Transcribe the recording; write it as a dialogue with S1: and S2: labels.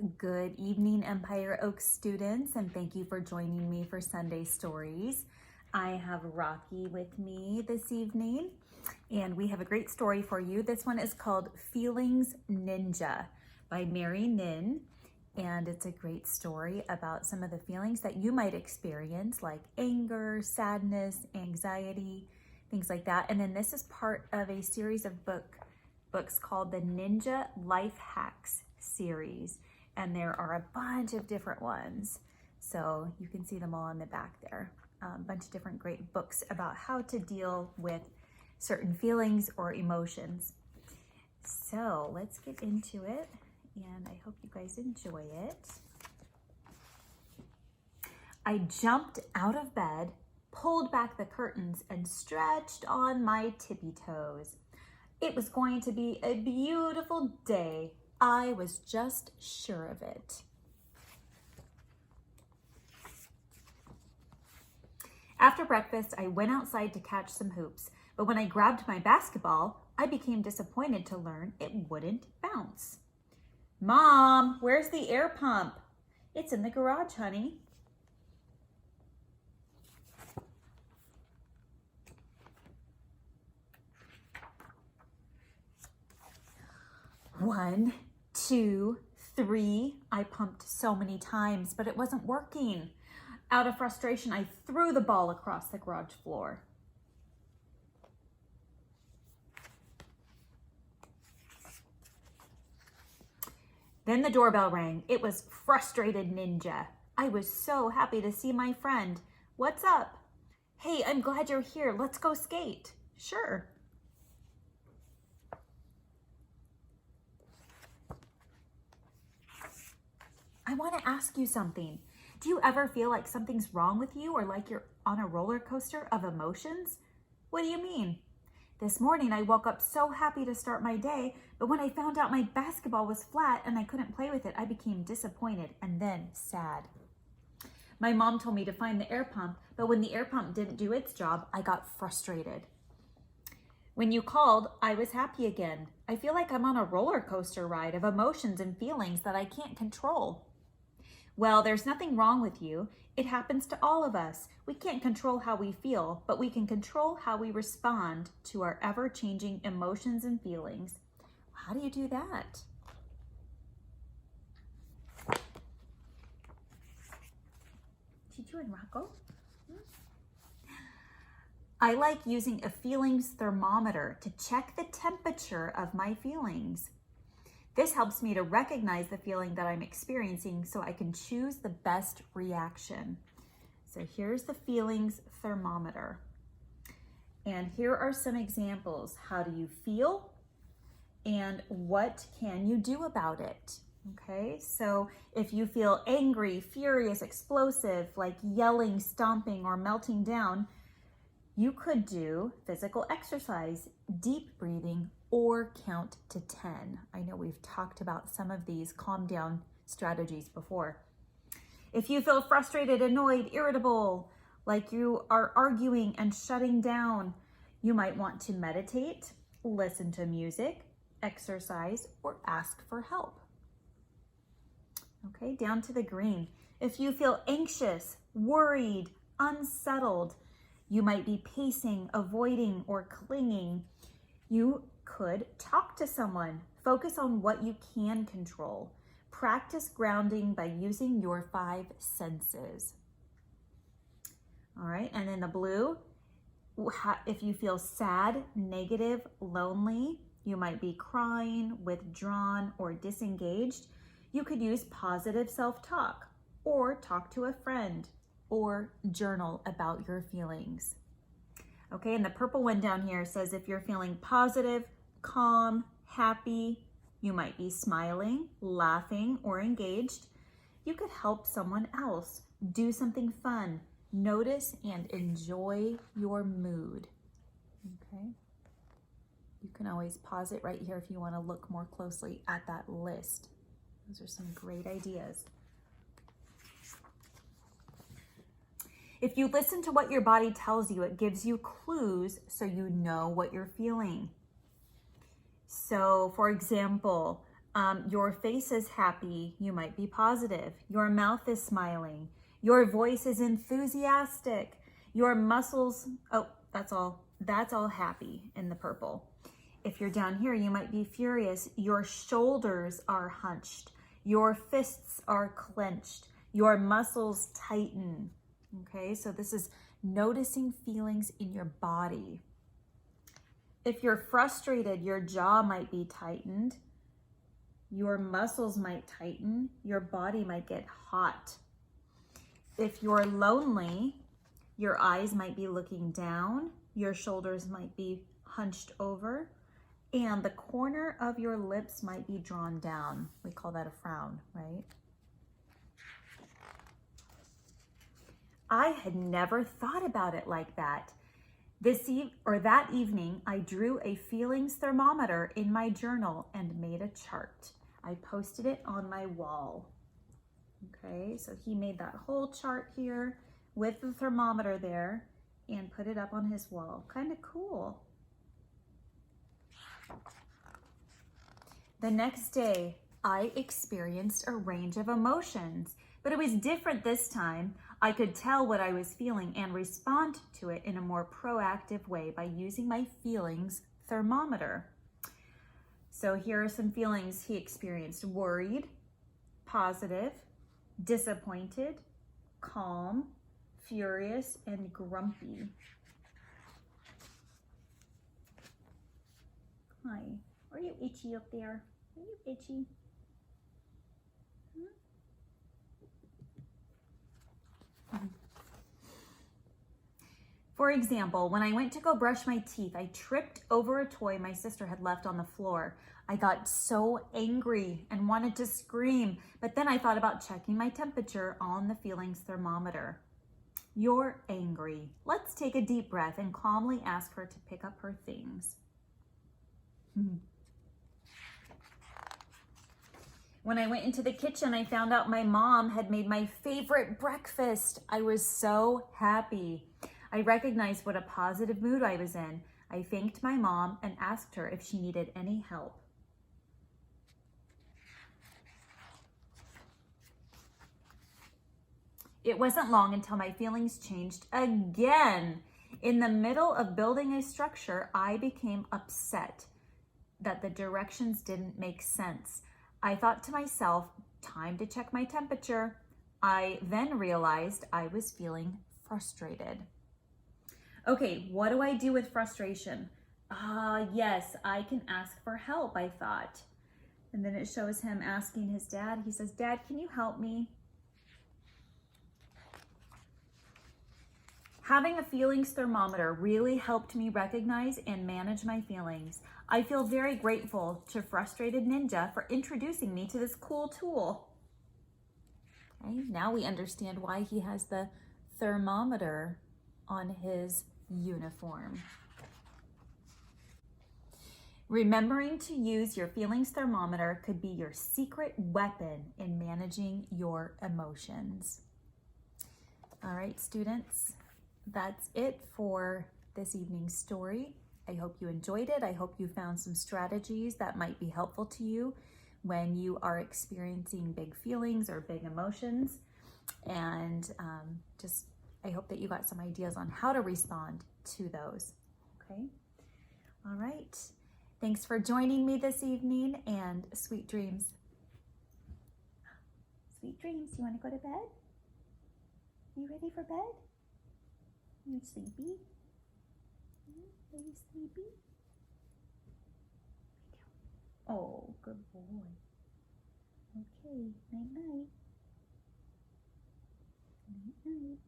S1: Good evening, Empire Oaks students, and thank you for joining me for Sunday Stories. I have Rocky with me this evening, and we have a great story for you. This one is called Feelings Ninja by Mary Nin, and it's a great story about some of the feelings that you might experience, like anger, sadness, anxiety, things like that. And then this is part of a series of books called the Ninja Life Hacks series. And there are a bunch of different ones. So you can see them all on the back there. A bunch of different great books about how to deal with certain feelings or emotions. So let's get into it, and I hope you guys enjoy it. I jumped out of bed, pulled back the curtains, and stretched on my tippy toes. It was going to be a beautiful day. I was just sure of it. After breakfast, I went outside to catch some hoops, but when I grabbed my basketball, I became disappointed to learn it wouldn't bounce. Mom, where's the air pump? It's in the garage, honey. One, two, three. I pumped so many times, but it wasn't working. Out of frustration, I threw the ball across the garage floor. Then the doorbell rang. It was Frustrated Ninja. I was so happy to see my friend. What's up? Hey, I'm glad you're here. Let's go skate. Sure. I want to ask you something. Do you ever feel like something's wrong with you or like you're on a roller coaster of emotions? What do you mean? This morning I woke up so happy to start my day, but when I found out my basketball was flat and I couldn't play with it, I became disappointed and then sad. My mom told me to find the air pump, but when the air pump didn't do its job, I got frustrated. When you called, I was happy again. I feel like I'm on a roller coaster ride of emotions and feelings that I can't control. Well, there's nothing wrong with you. It happens to all of us. We can't control how we feel, but we can control how we respond to our ever-changing emotions and feelings. How do you do that? Chichu and Rocco? I like using a feelings thermometer to check the temperature of my feelings. This helps me to recognize the feeling that I'm experiencing so I can choose the best reaction. So here's the feelings thermometer. And here are some examples. How do you feel? And what can you do about it? Okay, so if you feel angry, furious, explosive, like yelling, stomping, or melting down, you could do physical exercise, deep breathing, or count to 10. I know we've talked about some of these calm down strategies before. If you feel frustrated, annoyed, irritable, like you are arguing and shutting down, you might want to meditate, listen to music, exercise, or ask for help. Okay, down to the green. If you feel anxious, worried, unsettled, you might be pacing, avoiding, or clinging. You could talk to someone. Focus on what you can control. Practice grounding by using your 5 senses. All right, and in the blue, if you feel sad, negative, lonely, you might be crying, withdrawn, or disengaged. You could use positive self-talk, or talk to a friend, or journal about your feelings. Okay, and the purple one down here says if you're feeling positive, calm, happy, you might be smiling, laughing, or engaged. You could help someone else, do something fun, notice and enjoy your mood. Okay, you can always pause it right here if you want to look more closely at that list. Those are some great ideas. If you listen to what your body tells you, it gives you clues so you know what you're feeling. So, for example, Your face is happy. You might be positive. Your mouth is smiling. Your voice is enthusiastic. Your muscles, oh, that's all happy in the purple. If you're down here, you might be furious. Your shoulders are hunched. Your fists are clenched. Your muscles tighten. Okay, so this is noticing feelings in your body. If you're frustrated, your jaw might be tightened. Your muscles might tighten. Your body might get hot. If you're lonely, your eyes might be looking down. Your shoulders might be hunched over. And the corner of your lips might be drawn down. We call that a frown, right? I had never thought about it like that. That evening, I drew a feelings thermometer in my journal and made a chart. I posted it on my wall. Okay, so he made that whole chart here with the thermometer there and put it up on his wall. Kind of cool. The next day, I experienced a range of emotions, but it was different this time. I could tell what I was feeling and respond to it in a more proactive way by using my feelings thermometer. So here are some feelings he experienced: worried, positive, disappointed, calm, furious, and grumpy. Hi, are you itchy up there? Are you itchy? For example, when I went to go brush my teeth, I tripped over a toy my sister had left on the floor. I got so angry and wanted to scream, but then I thought about checking my temperature on the feelings thermometer. You're angry. Let's take a deep breath and calmly ask her to pick up her things. When I went into the kitchen, I found out my mom had made my favorite breakfast. I was so happy. I recognized what a positive mood I was in. I thanked my mom and asked her if she needed any help. It wasn't long until my feelings changed again. In the middle of building a structure, I became upset that the directions didn't make sense. I thought to myself, time to check my temperature. I then realized I was feeling frustrated. Okay, what do I do with frustration? Yes, I can ask for help, I thought. And then it shows him asking his dad. He says, Dad, can you help me? Having a feelings thermometer really helped me recognize and manage my feelings. I feel very grateful to Frustrated Ninja for introducing me to this cool tool. Okay, now we understand why he has the thermometer on his uniform. Remembering to use your feelings thermometer could be your secret weapon in managing your emotions. All right, students. That's it for this evening's story. I hope you enjoyed it. I hope you found some strategies that might be helpful to you when you are experiencing big feelings or big emotions. And I hope that you got some ideas on how to respond to those. Okay. All right. Thanks for joining me this evening, and sweet dreams. Sweet dreams. You want to go to bed? You ready for bed? You sleepy? Are you sleepy? Oh, good boy. Okay, night night. Night night.